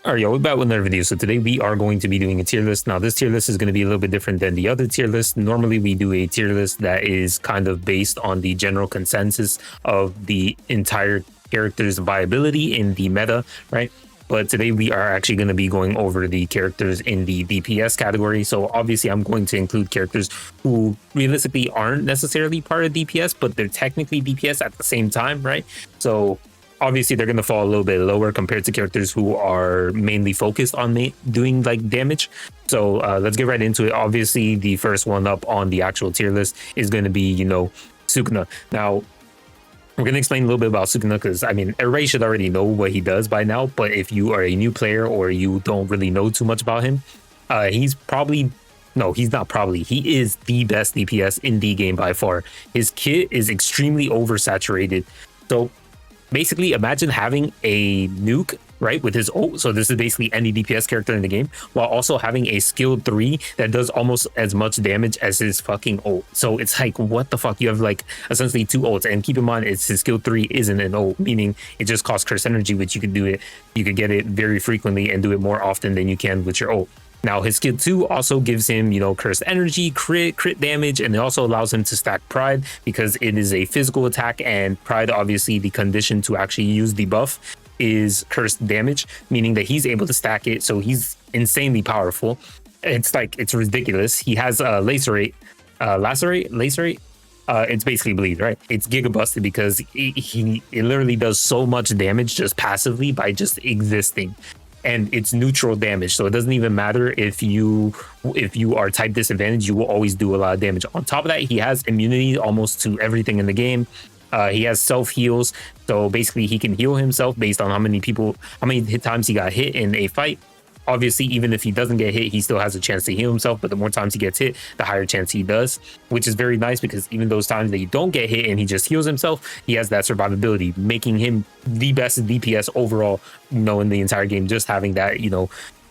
All right, yo, we're back with another video. So today we are going to be doing a tier list. Now, this tier list is going to be a little bit different than the other tier list. Normally, we do a tier list that is kind of based on the general consensus of the entire character's viability in the meta, right? But today we are actually going to be going over the characters in the DPS category. So obviously, I'm going to include characters who realistically aren't necessarily part of DPS, but they're technically DPS at the same time, right? So obviously they're going to fall a little bit lower compared to characters who are mainly focused on doing like damage. So let's get right into it. Obviously the first one up on the actual tier list is going to be, Sukuna. Now we're going to explain a little bit about Sukuna because I mean everybody should already know what he does by now, but if you are a new player or you don't really know too much about him, he's not probably. He is the best DPS in the game by far. His kit is extremely oversaturated. So basically, imagine having a nuke, right, with his ult. So this is basically any DPS character in the game, while also having a skill 3 that does almost as much damage as his fucking ult. So it's like, what the fuck? You have like essentially 2 ults, and keep in mind, it's his skill 3 isn't an ult, meaning it just costs curse energy, which you could get it very frequently and do it more often than you can with your ult. Now, his skill 2 also gives him, cursed energy, crit damage, and it also allows him to stack pride because it is a physical attack, and pride, obviously, the condition to actually use the buff is cursed damage, meaning that he's able to stack it, so he's insanely powerful. It's ridiculous. He has lacerate. It's basically bleed, right? It's giga busted because it literally does so much damage just passively by just existing. And it's neutral damage, so it doesn't even matter if you are type disadvantaged, you will always do a lot of damage. On top of that, he has immunity almost to everything in the game. He has self heals, so basically he can heal himself based on how many times he got hit in a fight. Obviously, even if he doesn't get hit, he still has a chance to heal himself, but the more times he gets hit, the higher chance he does, which is very nice because even those times that you don't get hit and he just heals himself, he has that survivability, making him the best DPS overall, in the entire game, just having that,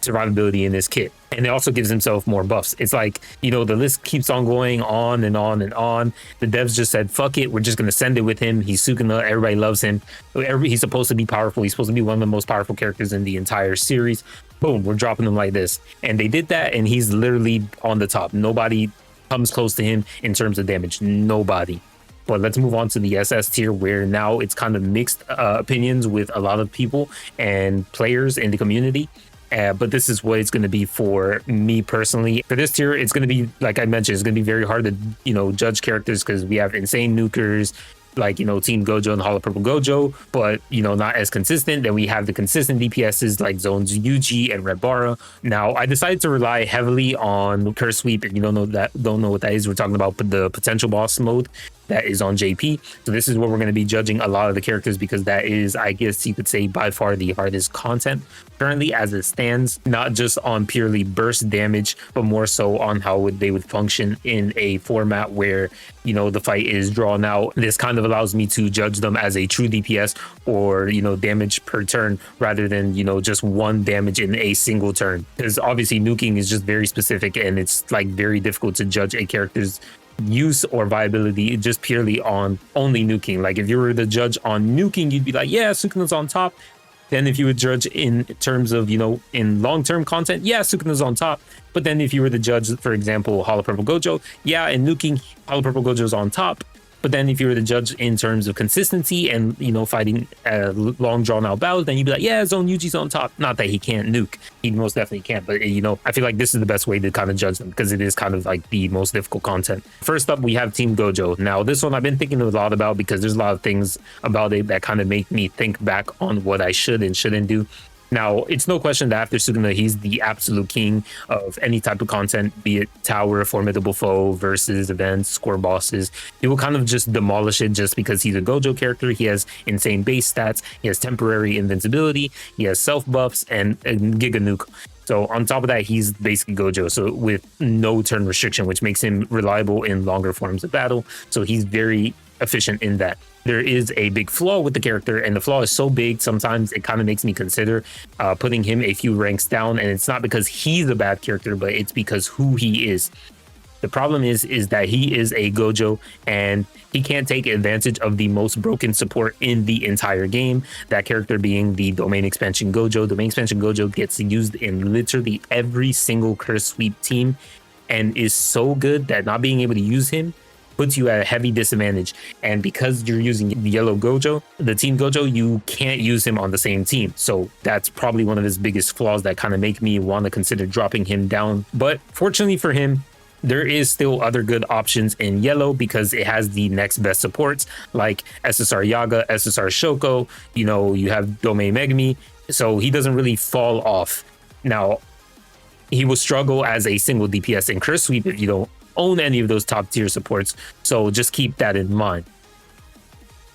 survivability in his kit. And it also gives himself more buffs. It's like, the list keeps on going on and on and on. The devs just said, fuck it, we're just going to send it with him. He's Sukuna, everybody loves him. He's supposed to be powerful. He's supposed to be one of the most powerful characters in the entire series. Boom, we're dropping him like this. And they did that, and he's literally on the top. Nobody comes close to him in terms of damage. Nobody. But let's move on to the SS tier, where now it's kind of mixed opinions with a lot of people and players in the community. But this is what it's going to be for me personally. For this tier, it's going to be, like I mentioned, it's going to be very hard to, judge characters because we have insane nukers, like, Team Gojo and Hollow Purple Gojo, but, not as consistent. Then we have the consistent DPSs like Zone's Yuji and Nobara. Now, I decided to rely heavily on Curse Sweep. If you don't know what that is, we're talking about the potential boss mode that is on JP. So this is where we're going to be judging a lot of the characters because that is, I guess you could say, by far the hardest content currently as it stands, not just on purely burst damage, but more so on how they would function in a format where, the fight is drawn out. This kind of allows me to judge them as a true DPS or, damage per turn rather than, just one damage in a single turn. Because obviously nuking is just very specific and it's like very difficult to judge a character's use or viability just purely on only nuking. Like if you were the judge on nuking, you'd be like, yeah, Sukuna's on top. Then if you would judge in terms of, in long-term content, yeah, Sukuna's on top. But then if you were the judge, for example, Hollow Purple Gojo, yeah, in nuking, Hollow Purple Gojo's on top. But then if you were the judge in terms of consistency and, fighting long drawn out battles, then you'd be like, yeah, Zone Yuji's on top. Not that he can't nuke. He most definitely can't. But, I feel like this is the best way to kind of judge them because it is kind of like the most difficult content. First up, we have Team Gojo. Now, this one I've been thinking a lot about because there's a lot of things about it that kind of make me think back on what I should and shouldn't do. Now, it's no question that after Sukuna, he's the absolute king of any type of content, be it tower, formidable foe, versus events, score bosses. He will kind of just demolish it just because he's a Gojo character. He has insane base stats. He has temporary invincibility. He has self buffs and Giga Nuke. So on top of that, he's basically Gojo, so with no turn restriction, which makes him reliable in longer forms of battle. So he's very efficient in that. There is a big flaw with the character, and the flaw is so big sometimes it kind of makes me consider putting him a few ranks down. And it's not because he's a bad character, but it's because who he is. The problem is that he is a Gojo and he can't take advantage of the most broken support in the entire game. That character being the Domain Expansion Gojo. Domain Expansion Gojo gets used in literally every single curse sweep team and is so good that not being able to use him puts you at a heavy disadvantage. And because you're using the yellow Gojo, the team Gojo, you can't use him on the same team. So that's probably one of his biggest flaws that kind of make me want to consider dropping him down. But fortunately for him, there is still other good options in yellow because it has the next best supports like SSR Yaga, SSR Shoko, you have Domain Megumi. So he doesn't really fall off. Now, he will struggle as a single DPS in curse sweep if you don't own any of those top tier supports, so just keep that in mind.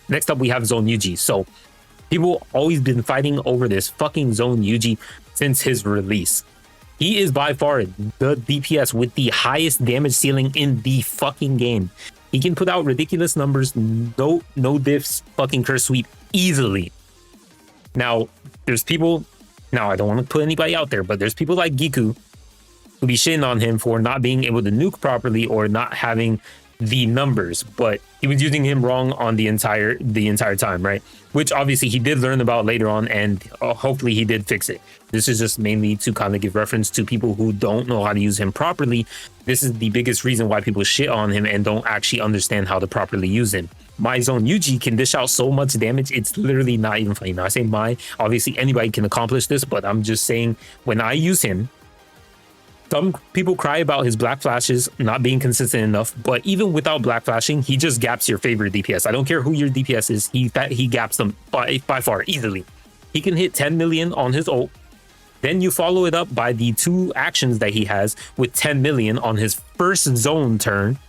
Next up we have Zone Yuji. So people always been fighting over this fucking Zone Yuji since his release. He is by far the DPS with the highest damage ceiling in the fucking game. He can put out ridiculous numbers, no diffs, fucking curse sweep easily. Now there's people, I don't want to put anybody out there, but there's people like Giku who be shitting on him for not being able to nuke properly or not having the numbers, but he was using him wrong on the entire time, right? Which obviously he did learn about later on, and hopefully he did fix it. This is just mainly to kind of give reference to people who don't know how to use him properly. This is the biggest reason why people shit on him and don't actually understand how to properly use him. My Zone Yuji can dish out so much damage, it's literally not even funny. Now I say obviously anybody can accomplish this, but I'm just saying when I use him, some people cry about his black flashes not being consistent enough, but even without black flashing, he just gaps your favorite DPS. I don't care who your DPS is, he gaps them by far easily. He can hit 10 million on his ult. Then you follow it up by the 2 actions that he has with 10 million on his first zone turn,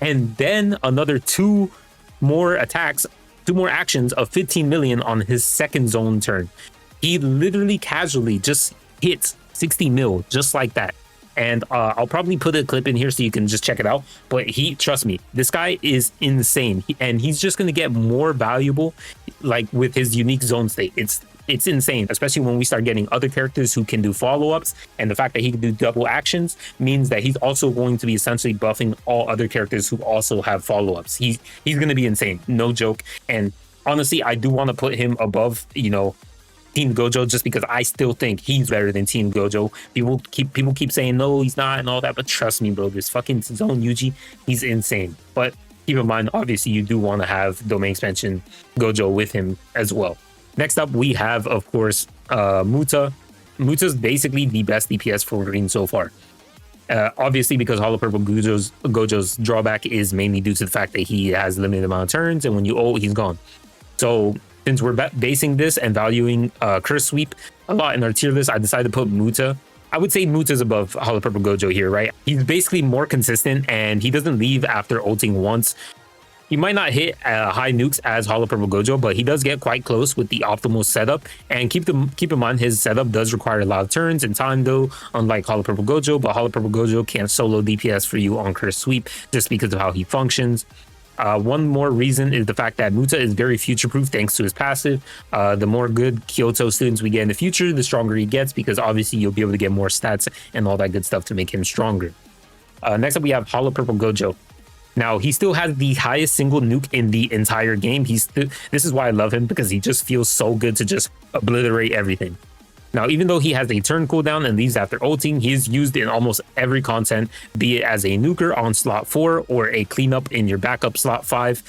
and then another 2 more attacks, 2 more actions of 15 million on his second zone turn. He literally casually just hits 60 mil just like that. And I'll probably put a clip in here so you can just check it out. But trust me, this guy is insane. And he's just going to get more valuable, like with his unique zone state. It's insane, especially when we start getting other characters who can do follow-ups. And the fact that he can do double actions means that he's also going to be essentially buffing all other characters who also have follow-ups. He's going to be insane, no joke. And honestly, I do want to put him above, Team Gojo, just because I still think he's better than Team Gojo. People keep saying no, he's not and all that, but trust me, bro, this fucking Zone Yuji, he's insane. But keep in mind, obviously, you do want to have Domain Expansion Gojo with him as well. Next up, we have, of course, Muta. Muta's basically the best DPS for green so far. Obviously, because Hollow Purple Gojo's drawback is mainly due to the fact that he has a limited amount of turns, and when you ult, he's gone. So since we're basing this and valuing curse sweep a lot in our tier list, I decided to put Muta. I would say Muta's above Hollow Purple Gojo here, right? He's basically more consistent and he doesn't leave after ulting once. He might not hit high nukes as Hollow Purple Gojo, but he does get quite close with the optimal setup. And keep in mind, his setup does require a lot of turns and time though, unlike Hollow Purple Gojo, but Hollow Purple Gojo can't solo DPS for you on curse sweep just because of how he functions. One more reason is the fact that Muta is very future-proof thanks to his passive. The more good Kyoto students we get in the future, the stronger he gets, because obviously you'll be able to get more stats and all that good stuff to make him stronger. Next up, we have Hollow Purple Gojo. Now, he still has the highest single nuke in the entire game. This is why I love him, because he just feels so good to just obliterate everything. Now, even though he has a turn cooldown and leaves after ulting, he is used in almost every content, be it as a nuker on slot 4 or a cleanup in your backup slot 5.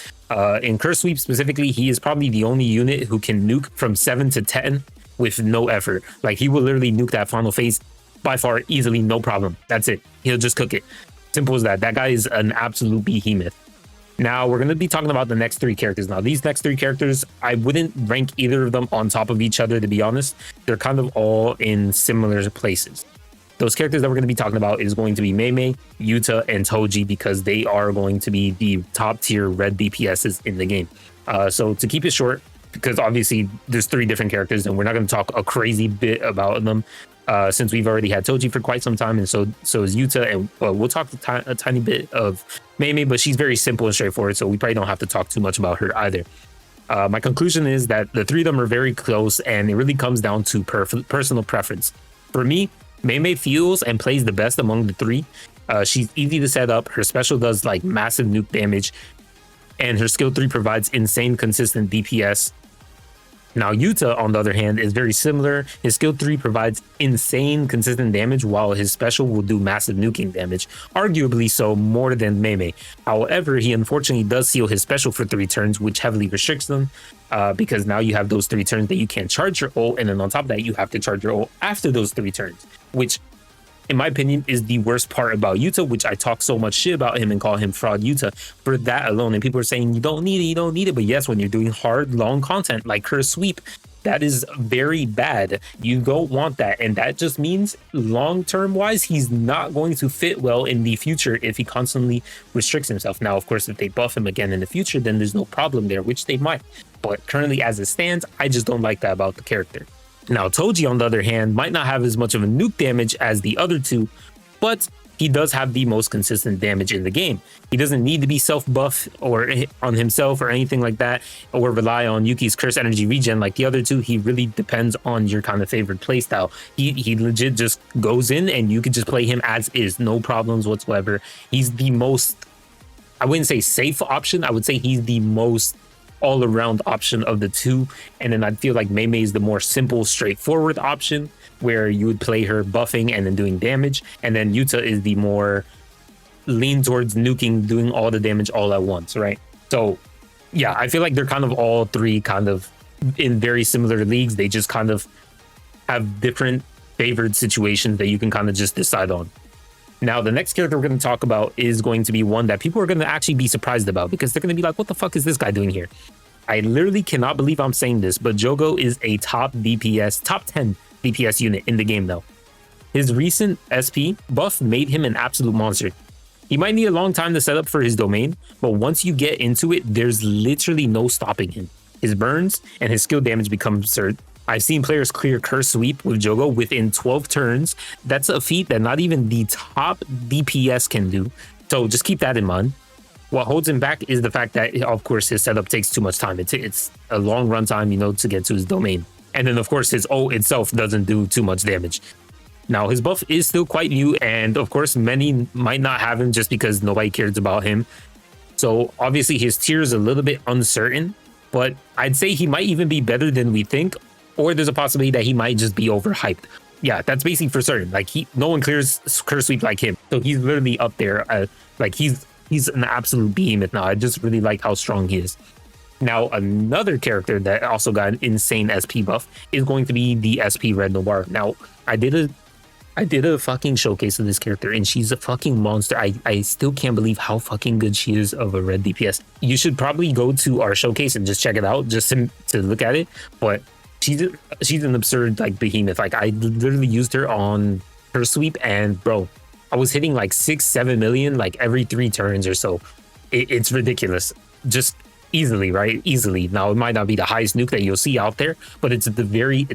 In curse sweep specifically, he is probably the only unit who can nuke from 7 to 10 with no effort. Like, he will literally nuke that final phase by far easily, no problem. That's it. He'll just cook it. Simple as that. That guy is an absolute behemoth. Now, we're going to be talking about the next 3 characters. Now, these next 3 characters, I wouldn't rank either of them on top of each other, to be honest. They're kind of all in similar places. Those characters that we're going to be talking about is going to be Meimei, Yuta, and Toji, because they are going to be the top tier red DPSs in the game. So to keep it short, because obviously there's 3 different characters and we're not going to talk a crazy bit about them, since we've already had Toji for quite some time, and so is Yuta, and we'll talk a tiny bit of Meimei, but she's very simple and straightforward, so we probably don't have to talk too much about her either. My conclusion is that the 3 of them are very close, and it really comes down to personal preference. For me, Meimei feels and plays the best among the 3, She's easy to set up. Her special does like massive nuke damage, and her skill 3 provides insane consistent DPS. Now, Yuta, on the other hand, is very similar. His skill 3 provides insane consistent damage, while his special will do massive nuking damage, arguably so more than Meimei. However, he unfortunately does seal his special for 3 turns, which heavily restricts them, because now you have those 3 turns that you can't charge your ult, and then on top of that, you have to charge your ult after those 3 turns, which, in my opinion, is the worst part about Yuta, which I talk so much shit about him and call him fraud Yuta for that alone. And people are saying, you don't need it. But yes, when you're doing hard, long content like Curse Sweep, that is very bad. You don't want that. And that just means long-term wise, he's not going to fit well in the future if he constantly restricts himself. Now, of course, if they buff him again in the future, then there's no problem there, which they might. But currently, as it stands, I just don't like that about the character. Now, Toji, on the other hand, might not have as much of a nuke damage as the other two, but he does have the most consistent damage in the game. He doesn't need to be self-buff or on himself or anything like that, or rely on Yuki's curse energy regen like the other two. He really depends on your kind of favorite playstyle. He legit just goes in and you can just play him as is, no problems whatsoever. He's the most, I wouldn't say safe option, I would say he's the most all-around option of the two. And then I'd feel like Meimei is the more simple, straightforward option, where you would play her buffing and then doing damage, and then Yuta is the more lean towards nuking, doing all the damage all at once, right? So yeah, I feel like they're kind of all three kind of in very similar leagues. They just kind of have different favored situations that you can kind of just decide on. Now, the next character we're going to talk about is going to be one that people are going to actually be surprised about, because they're going to be like, what the fuck is this guy doing here? I literally cannot believe I'm saying this, but Jogo is a top 10 DPS unit in the game though. His recent SP buff made him an absolute monster. He might need a long time to set up for his domain, but once you get into it, there's literally no stopping him. His burns and his skill damage become absurd. I've seen players clear Curse Sweep with Jogo within 12 turns. That's a feat that not even the top DPS can do. So just keep that in mind. What holds him back is the fact that, of course, his setup takes too much time. It's a long run time, to get to his domain. And then, of course, his ult itself doesn't do too much damage. Now, his buff is still quite new, and of course, many might not have him just because nobody cares about him. So obviously, his tier is a little bit uncertain, but I'd say he might even be better than we think, or there's a possibility that he might just be overhyped. Yeah, that's basically for certain. Like, no one clears Curse Sweep like him. So he's literally up there. He's an absolute behemoth now. I just really like how strong he is. Now, another character that also got an insane SP buff is going to be the SP Red Nobara. Now, I did a fucking showcase of this character, and she's a fucking monster. I still can't believe how fucking good she is of a red DPS. You should probably go to our showcase and just check it out, just to look at it. But she's an absurd behemoth. I literally used her on her sweep, and bro, I was hitting 6-7 million every 3 turns or so. It's ridiculous. Just easily, right? Easily. Now, it might not be the highest nuke that you'll see out there, but it's a very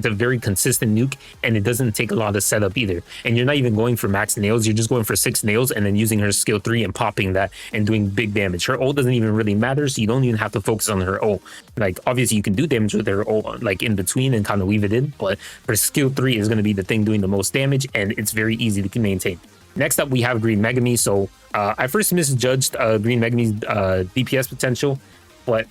consistent nuke, and it doesn't take a lot of setup either. And you're not even going for max nails. You're just going for 6 nails and then using her skill 3 and popping that and doing big damage. Her ult doesn't even really matter, so you don't even have to focus on her ult. Obviously, you can do damage with her ult, in between and kind of weave it in, but her skill 3 is going to be the thing doing the most damage, and it's very easy to maintain. Next up, we have Green Megumi. So I first misjudged Green Megumi's DPS potential, but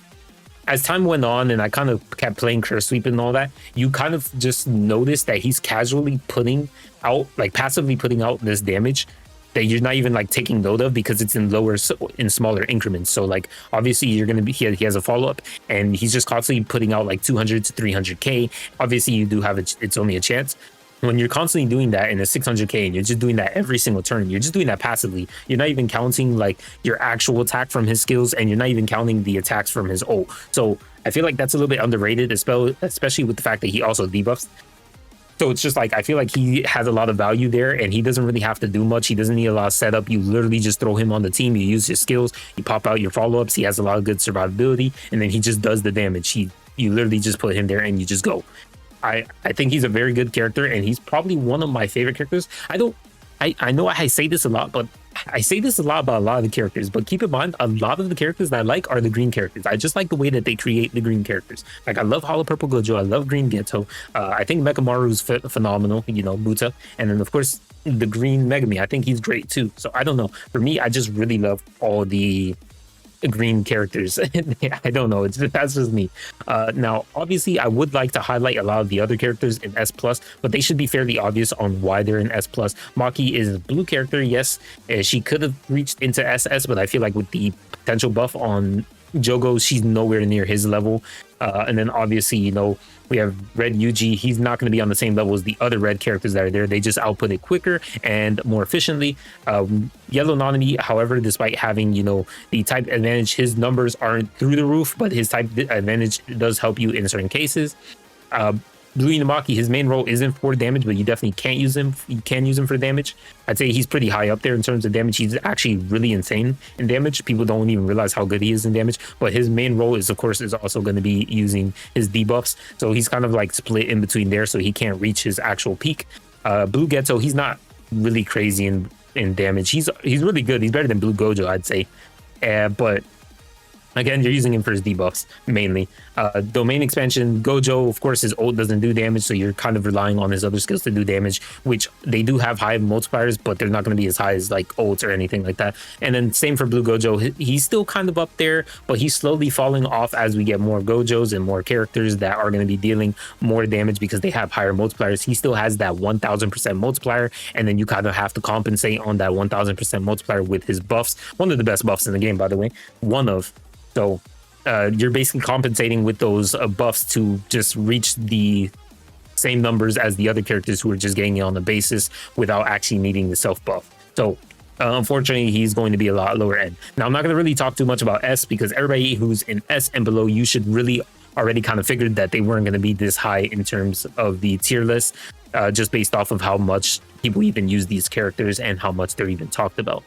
as time went on and I kind of kept playing Curse Sweep and all that, you kind of just notice that he's casually putting out, passively putting out this damage that you're not even taking note of, because it's in smaller increments. So obviously you're going to be, he has a follow-up, and he's just constantly putting out 200 to 300k. Obviously you do have it's only a chance. When you're constantly doing that in a 600k and you're just doing that every single turn, you're just doing that passively. You're not even counting your actual attack from his skills, and you're not even counting the attacks from his ult. So I feel like that's a little bit underrated, especially with the fact that he also debuffs. So it's just I feel like he has a lot of value there, and he doesn't really have to do much. He doesn't need a lot of setup. You literally just throw him on the team. You use his skills. You pop out your follow-ups. He has a lot of good survivability, and then he just does the damage. You literally just put him there and you just go. I think he's a very good character, and he's probably one of my favorite characters. I know I say this a lot, but I say this a lot about a lot of the characters, but keep in mind, a lot of the characters that I like are the green characters. I just like the way that they create the green characters. Like I love Hollow Purple Gojo, I love Green Geto. I think Mekamaru's phenomenal, Muta, and then of course the green Megumi. I think he's great too. So I don't know. For me, I just really love all the green characters. I don't know. That's just me. Now, obviously, I would like to highlight a lot of the other characters in S plus, but they should be fairly obvious on why they're in S plus. Maki is a blue character. Yes, she could have reached into SS, but I feel like with the potential buff on Jogo, she's nowhere near his level. And then obviously, we have Red Yuji. He's not going to be on the same level as the other red characters that are there. They just output it quicker and more efficiently. Yellow Nanami, however, despite having, the type advantage, his numbers aren't through the roof, but his type advantage does help you in certain cases. Blue Inumaki, his main role isn't for damage, but you definitely can't use him. You can use him for damage. I'd say he's pretty high up there in terms of damage. He's actually really insane in damage. People don't even realize how good he is in damage. But his main role is, of course, is also going to be using his debuffs. So he's kind of like split in between there, so he can't reach his actual peak. Blue Geto, he's not really crazy in damage. He's really good. He's better than Blue Gojo, I'd say. But again, you're using him for his debuffs mainly. Domain expansion, Gojo, of course, his ult doesn't do damage, so you're kind of relying on his other skills to do damage, which they do have high multipliers, but they're not going to be as high as like ults or anything like that. And then same for Blue Gojo. He's still kind of up there, but he's slowly falling off as we get more Gojos and more characters that are going to be dealing more damage because they have higher multipliers. He still has that 1000% multiplier, and then you kind of have to compensate on that 1000% multiplier with his buffs. One of the best buffs in the game, by the way. So you're basically compensating with those buffs to just reach the same numbers as the other characters who are just getting it on the basis without actually needing the self buff. So unfortunately, he's going to be a lot lower end. Now, I'm not going to really talk too much about S because everybody who's in S and below, you should really already kind of figured that they weren't going to be this high in terms of the tier list, just based off of how much people even use these characters and how much they're even talked about.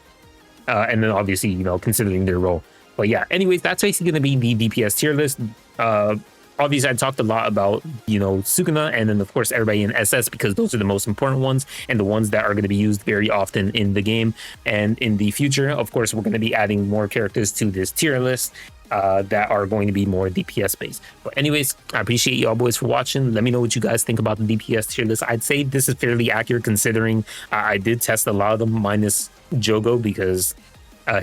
And then obviously, considering their role. But yeah, anyways, that's basically going to be the DPS tier list. Obviously, I talked a lot about, Sukuna and then, of course, everybody in SS because those are the most important ones and the ones that are going to be used very often in the game. And in the future, of course, we're going to be adding more characters to this tier list that are going to be more DPS based. But anyways, I appreciate y'all boys for watching. Let me know what you guys think about the DPS tier list. I'd say this is fairly accurate considering I did test a lot of them minus Jogo because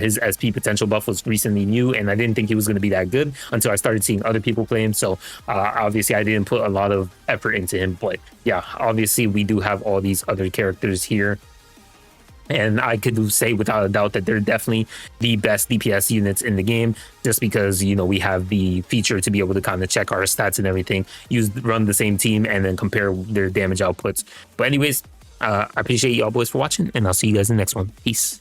his SP potential buff was recently new, and I didn't think he was going to be that good until I started seeing other people play him. So obviously I didn't put a lot of effort into him. But yeah, obviously we do have all these other characters here. And I could say without a doubt that they're definitely the best DPS units in the game, just because, we have the feature to be able to kind of check our stats and everything, run the same team, and then compare their damage outputs. But anyways, I appreciate y'all boys for watching, and I'll see you guys in the next one. Peace.